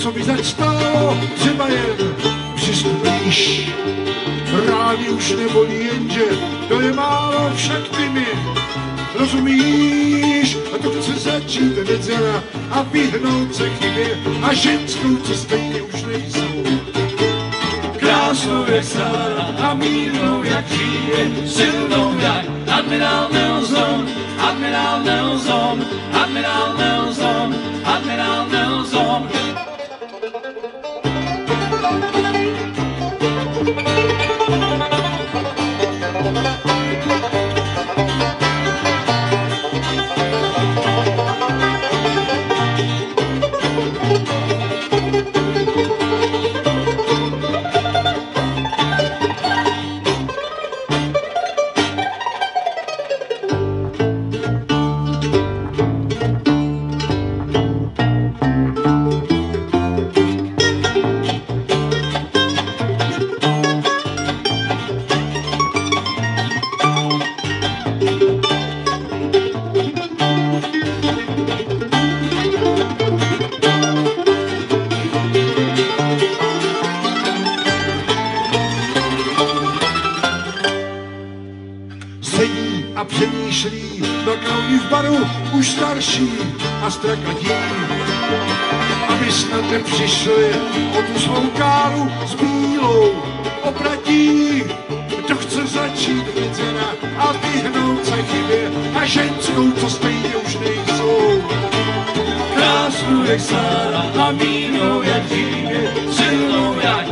co by zač stálo, třeba jen přistupíš. Rány už nebolí, jenže to je málo, však ty mi rozumíš. A to chce začít hned zera a vyhnout se chybě a ženskou, co stejně už nejsou. Krásnou jak Sára a mírnou jak žije, silnou jak admirál Nelson, admirál Nelson, admirál Nelson, admirál Nelson. Sedí a přemýšlí na kauní v baru, už starší a strakatí, aby snad nepřišli o tu svou káru s bílou opratí. To chce začít hned a vyhnout se chybě a ženskou, co stejně už nejsou. Krásnou jak Sára a mírnou jak žije, silnou jak